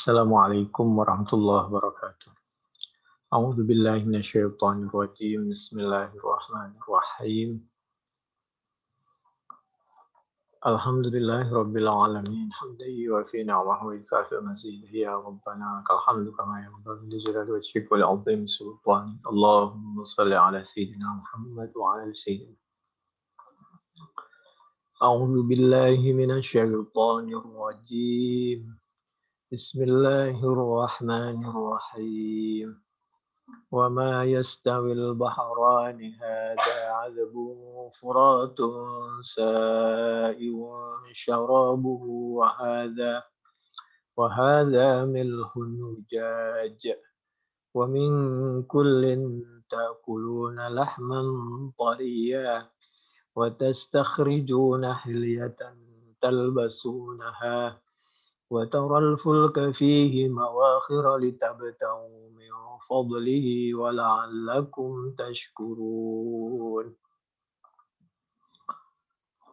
Assalamualaikum warahmatullahi wabarakatuh. A'udzu billahi minasyaitonir rajim. Bismillahirrahmanirrahim. Alhamdulillahi rabbil alamin. Hamdan yuwafi ni'amahu wa yukafi mazidahu ya rabbana lakal hamdu kama yanbaghi li jalali wajhika wa li 'azimi sultanik. Allahumma shalli ala sayyidina Muhammad wa ala ali sayyidina. A'udzu billahi minasyaitonir rajim. Bismillahirrahmanirrahim. وما يستوي البحران هذا عذب فرات سائغ شرابه وهذا ملح أجاج ومن كل تأكلون لحما طريا وتستخرجون حلية تلبسونها وترى الفلك فيه مواخر لتبتغوا من فضله ولعلكم تشكرون.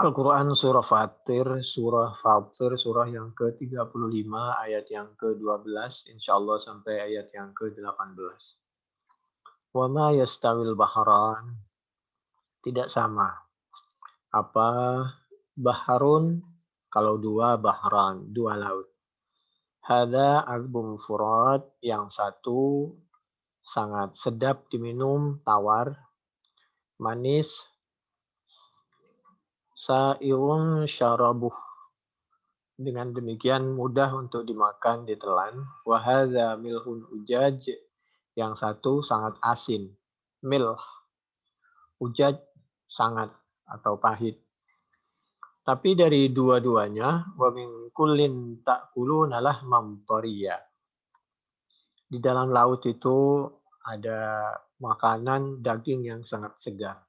Al-Quran Surah Fatir, surah yang ke-35, ayat yang ke-12, insyaAllah sampai ayat yang ke-18. Wa ma yastawil baharan, tidak sama. Apa baharun, kalau dua bahran, dua laut. Hada album furat, yang satu sangat sedap diminum, tawar, manis, sa'irun syarabuh, dengan demikian mudah untuk dimakan, ditelan. Wahadha milhun ujaj, yang satu sangat asin, milh, ujaj, sangat atau pahit. Tapi dari dua-duanya, wa min kullin ta'kuluna lahman thariya. Di dalam laut itu ada makanan daging yang sangat segar.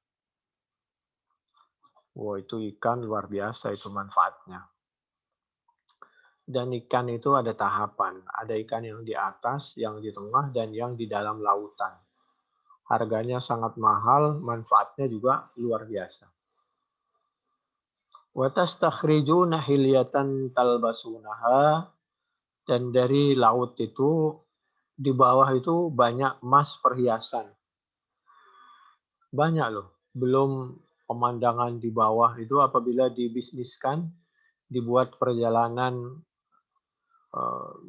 Wah, itu ikan luar biasa itu manfaatnya. Dan ikan itu ada tahapan. Ada ikan yang di atas, yang di tengah, dan yang di dalam lautan. Harganya sangat mahal, manfaatnya juga luar biasa. وَتَسْتَخْرِجُونَ حِلْيَةً تَلْبَسُونَهَا, dan dari laut itu, di bawah itu banyak emas perhiasan. Banyak loh. Belum pemandangan di bawah itu apabila dibisniskan, dibuat perjalanan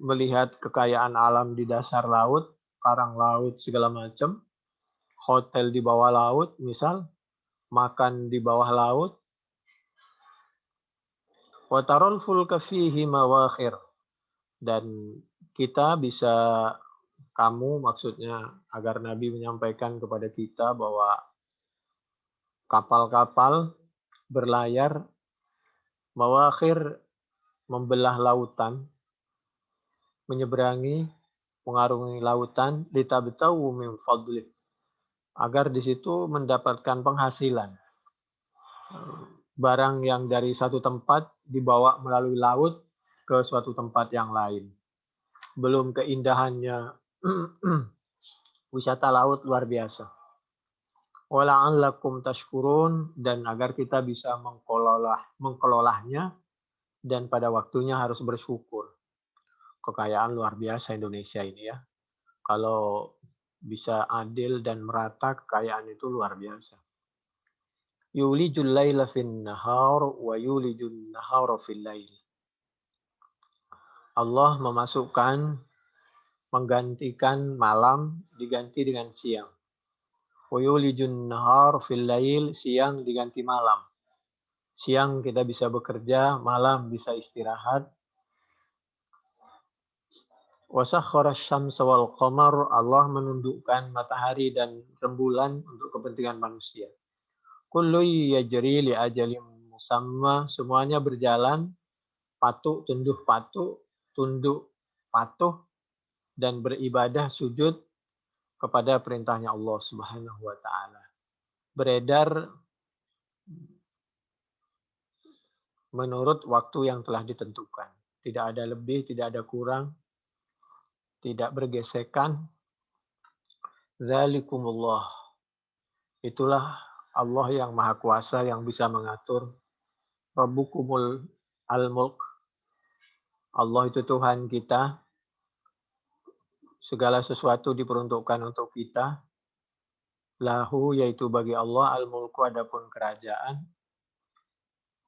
melihat kekayaan alam di dasar laut, karang laut segala macam, hotel di bawah laut misal, makan di bawah laut. Wa tarul fulka fihi mawakhir, dan kita bisa, kamu maksudnya, agar Nabi menyampaikan kepada kita bahwa kapal-kapal berlayar mawakhir, membelah lautan, menyeberangi, mengarungi lautan, litabtawu min fadlih, agar di situ mendapatkan penghasilan. Barang yang dari satu tempat dibawa melalui laut ke suatu tempat yang lain. Belum keindahannya, wisata laut luar biasa. Wala'allakum tashkurun, dan agar kita bisa mengelolanya, dan pada waktunya harus bersyukur. Kekayaan luar biasa Indonesia ini ya. Kalau bisa adil dan merata, kekayaan itu luar biasa. Yulijul laila fin nahar wa yulijul nahara fil lail. Allah menggantikan malam diganti dengan siang. Wa yulijul nahar fil lail, siang diganti malam. Siang kita bisa bekerja, malam bisa istirahat. Wa sakhkhara asy-syamsa wal qamar, Allah menundukkan matahari dan rembulan untuk kepentingan manusia. Kullu yajri li ajalin musamma, semuanya berjalan, tunduk patuh, dan beribadah sujud kepada perintahnya Allah Subhanahu wa taala. Beredar menurut waktu yang telah ditentukan. Tidak ada lebih, tidak ada kurang, tidak bergesekan. Dzalikumullah. Itulah Allah yang Maha Kuasa yang bisa mengatur. Rabbukumul al-mulk. Allah itu Tuhan kita. segala sesuatu diperuntukkan untuk kita. Lahu, yaitu bagi Allah, al-mulku, adapun kerajaan.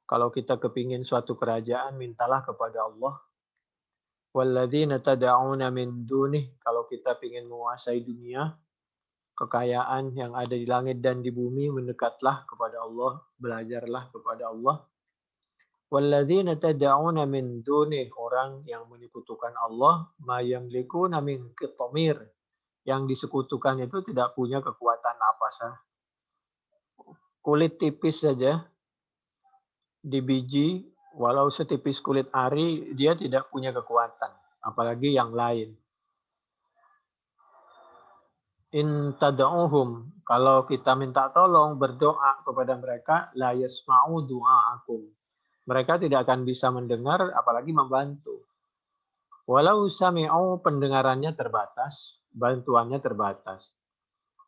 Kalau kita kepingin suatu kerajaan, mintalah kepada Allah. Walladzina tad'una min dunih, kalau kita ingin menguasai dunia, kekayaan yang ada di langit dan di bumi, mendekatlah kepada Allah, belajarlah kepada Allah. Walladzina tad'una min dunih, orang yang menyekutukan Allah, ma yamlikuna min qitmir, yang disekutukan itu tidak punya kekuatan apa sah. Kulit tipis saja di biji, walau setipis kulit ari, dia tidak punya kekuatan, apalagi yang lain. In tad'uhum, kalau kita minta tolong, berdoa kepada mereka, la yasma'u du'aakum. Mereka tidak akan bisa mendengar, apalagi membantu. Walau sami'u, pendengarannya terbatas, bantuannya terbatas.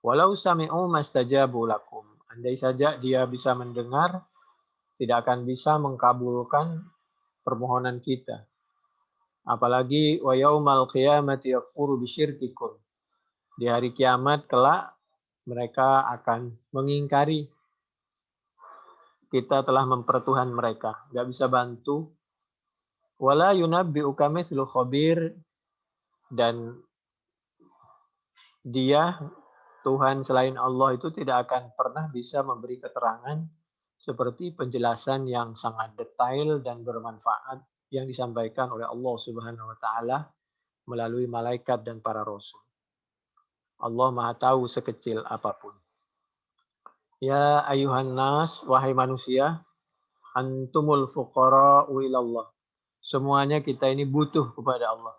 Walau sami'u mastajabu lakum. Andai saja dia bisa mendengar, tidak akan bisa mengkabulkan permohonan kita. Apalagi wa yaumal qiyamati yakfuru bisyirkikum. Di hari kiamat kelak mereka akan mengingkari kita telah mempertuhan mereka, nggak bisa bantu. Wala yunabbi'uka mithlu khabir, dan dia Tuhan selain Allah itu tidak akan pernah bisa memberi keterangan seperti penjelasan yang sangat detail dan bermanfaat yang disampaikan oleh Allah Subhanahu wa taala melalui malaikat dan para rasul. Allah Maha tahu sekecil apapun. Ya ayuhan nas, wahai manusia, antumul fuqara'u ilallah. Semuanya kita ini butuh kepada Allah.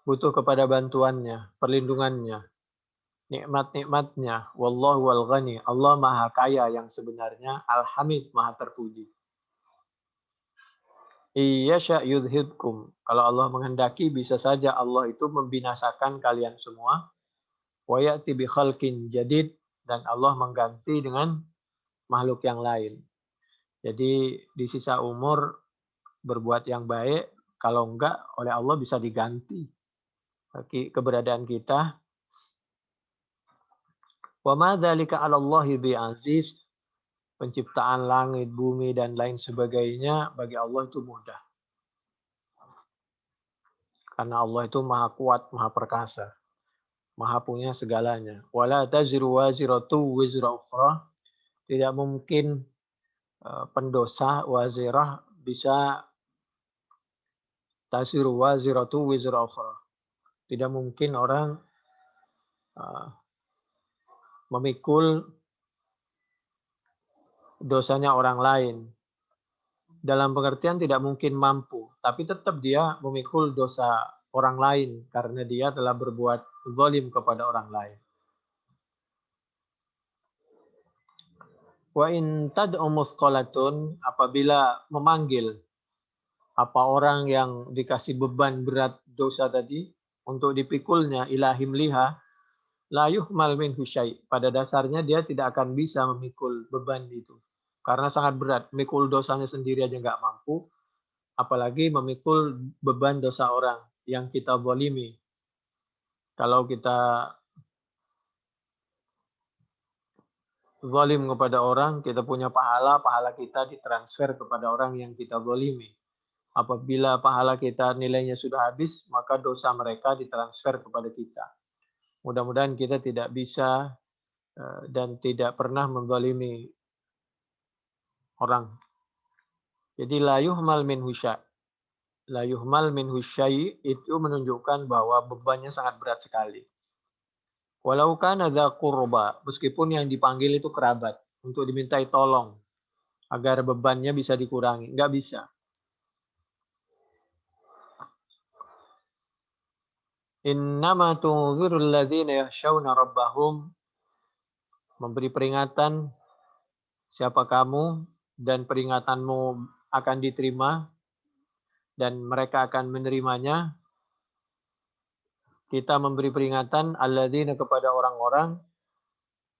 Butuh kepada bantuannya, perlindungannya, nikmat-nikmatnya. Wallahu wal ghani. Allah Maha Kaya yang sebenarnya, Al-Hamid, Maha terpuji. Iyasha yudhibkum. Kalau Allah menghendaki, bisa saja Allah itu membinasakan kalian semua. Wa ya'ti bi khalqin jadid, dan Allah mengganti dengan makhluk yang lain. Jadi di sisa umur berbuat yang baik, kalau enggak oleh Allah bisa diganti keberadaan kita. Wa ma dzalika 'ala Allahi bi'aziz. Penciptaan langit, bumi dan lain sebagainya bagi Allah itu mudah. Karena Allah itu Maha kuat, Maha perkasa, Maha punya segalanya. Wala taziru waziratu wizra ukhra. Tidak mungkin pendosa wazirah bisa taziru waziratu wizra ukhra. Tidak mungkin orang memikul dosanya orang lain. Dalam pengertian tidak mungkin mampu, tapi tetap dia memikul dosa orang lain karena dia telah berbuat zalim kepada orang lain. Wa in tad'u muthqalatun, apabila memanggil apa orang yang dikasih beban berat dosa tadi untuk dipikulnya ilahim liha, la yuhmal minhu syai'. Pada dasarnya dia tidak akan bisa memikul beban itu. Karena sangat berat, memikul dosanya sendiri aja nggak mampu, apalagi memikul beban dosa orang yang kita zalimi. Kalau kita zalim kepada orang, kita punya pahala, pahala kita ditransfer kepada orang yang kita zalimi. Apabila pahala kita nilainya sudah habis, maka dosa mereka ditransfer kepada kita. Mudah-mudahan kita tidak bisa dan tidak pernah menzalimi orang. Jadi la yuhmal min husya. La yuhmal min husyai itu menunjukkan bahwa bebannya sangat berat sekali. Walau kana dza qurba, meskipun yang dipanggil itu kerabat untuk dimintai tolong agar bebannya bisa dikurangi, enggak bisa. Innama tunzirul ladzina yakhshawna rabbahum, memberi peringatan siapa kamu dan peringatanmu akan diterima dan mereka akan menerimanya. Kita memberi peringatan alladzina kepada orang-orang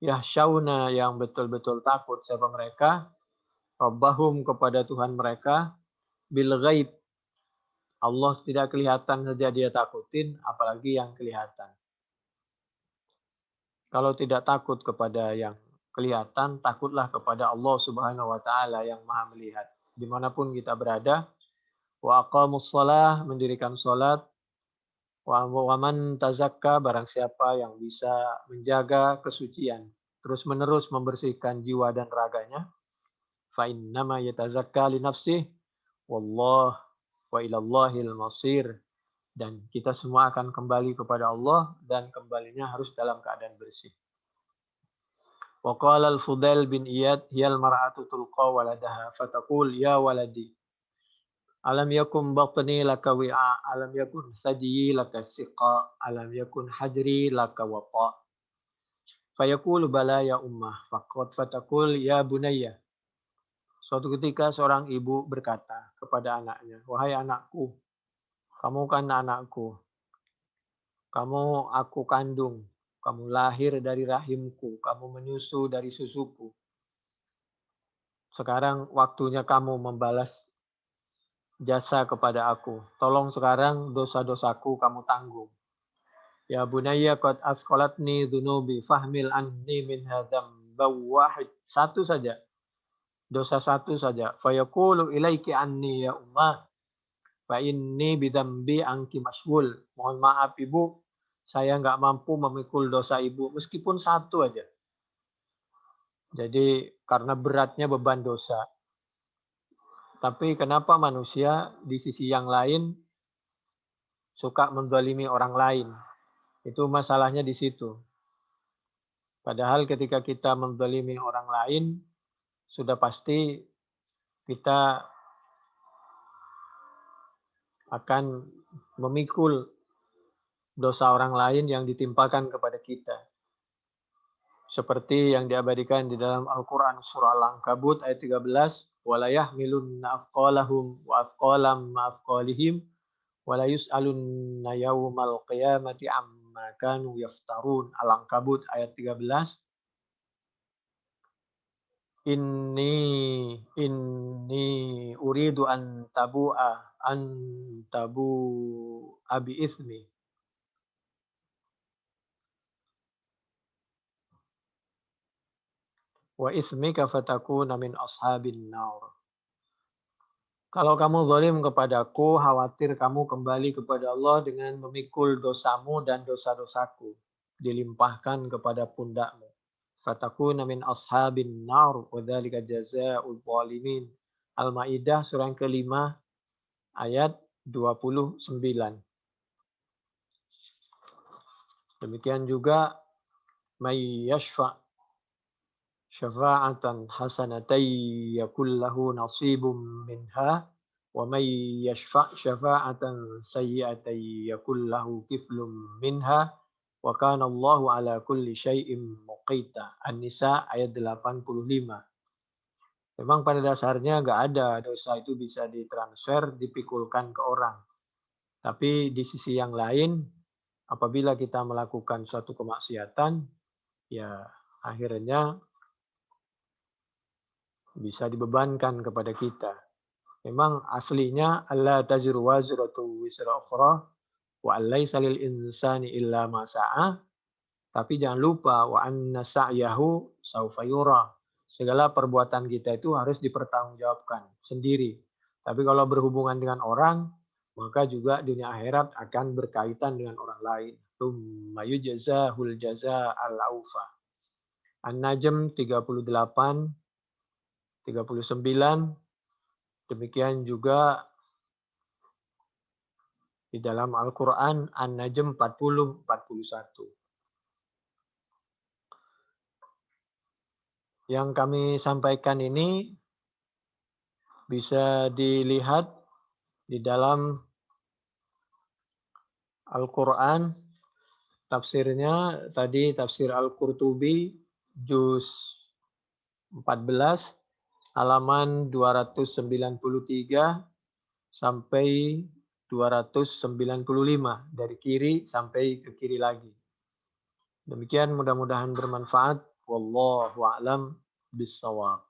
yakhshawna yang betul-betul takut siapa mereka, rabbahum kepada Tuhan mereka, bil ghaib, Allah tidak kelihatan saja dia takutin, apalagi yang kelihatan. Kalau tidak takut kepada yang kelihatan, takutlah kepada Allah Subhanahu wa taala yang Maha melihat. Dimanapun kita berada, wa aqamus shalah, mendirikan salat, wa man tazakka, barang siapa yang bisa menjaga kesucian, terus-menerus membersihkan jiwa dan raganya, fa innama yatazakka li nafsih, wallah wa ilallahil masir. Dan kita semua akan kembali kepada Allah dan kembalinya harus dalam keadaan bersih. Wa qala al-Fudail bin Iyad, hiyal mar'atu tulqa waladaha fataqul ya waladi alam yakun batni laka wi'a, alam yakun thadiyi laka siqa, alam yakun hajri laka wata. Fayaqulu bala ya ummah, faqad fataqul ya bunayya. Suatu ketika seorang ibu berkata kepada anaknya, wahai anakku, kamu kan anakku, kamu aku kandung, kamu lahir dari rahimku, kamu menyusu dari susuku. Sekarang waktunya kamu membalas jasa kepada aku. Tolong sekarang dosa-dosaku kamu tanggung. Ya bunayya qad asqalatni dhunubi fahmil anni min hadzam wahid. Satu saja. Dosa satu saja. Fayaqulu ilaiki anni ya ummah. Fa inni bidzambi anki maswul. Mohon maaf ibu, saya nggak mampu memikul dosa ibu meskipun satu aja. Jadi karena beratnya beban dosa. Tapi kenapa manusia di sisi yang lain suka menzalimi orang lain? Itu masalahnya di situ. Padahal ketika kita menzalimi orang lain, sudah pasti kita akan memikul dosa orang lain yang ditimpakan kepada kita. Seperti yang diabadikan di dalam Al-Quran surah Al-Ankabut ayat 13, وَلَا يَحْمِلُنَّ أَثْقَالَهُمْ وَأَثْقَالًا مَا أَثْقَالِهِمْ وَلَا يُسْأَلُنَّ يَوْمَ الْقِيَامَةِ عَمَّا كَانُوا يَفْتَرُونَ. Al-Ankabut ayat 13. Inni uridu an tabu abi ismi. Wa ismika fatakuna min ashabin nar. Kalau kamu zalim kepadaku, khawatir kamu kembali kepada Allah dengan memikul dosamu dan dosa-dosaku. Dilimpahkan kepada pundakmu. Fatakuna min ashabin nar. Wa dzalika jazaa'ul zalimin. Al-Maidah surah yang kelima ayat 29. Demikian juga may yashfa' syafa'atan hasanatan yakul lahu nasibum minha wa may yashfa' syafa'atan sayyi'atan yakul lahu kiflum minha wa kana Allahu ala kulli syai'in muqita. An-Nisa ayat 85. Memang pada dasarnya nggak ada dosa itu bisa ditransfer, dipikulkan ke orang. Tapi di sisi yang lain, apabila kita melakukan suatu kemaksiatan, ya akhirnya bisa dibebankan kepada kita. Memang aslinya alla taziru wazratu wisra ukhra wa allaisa lil insani illa ma sa'a. Tapi jangan lupa wa anna sa'yahu saufa yura. Segala perbuatan kita itu harus dipertanggungjawabkan sendiri. Tapi kalau berhubungan dengan orang, maka juga dunia akhirat akan berkaitan dengan orang lain. Tsumma yujzahul jazaa'al aufa. An-Najm 38, 39. Demikian juga di dalam Al-Quran An-Najm 40, 41. Yang kami sampaikan ini bisa dilihat di dalam Al-Quran. Tafsirnya tadi tafsir Al-Qurtubi juz 14 halaman 293 sampai 295 dari kiri sampai ke kiri lagi. Demikian mudah-mudahan bermanfaat. Wallahu a'lam bishawab.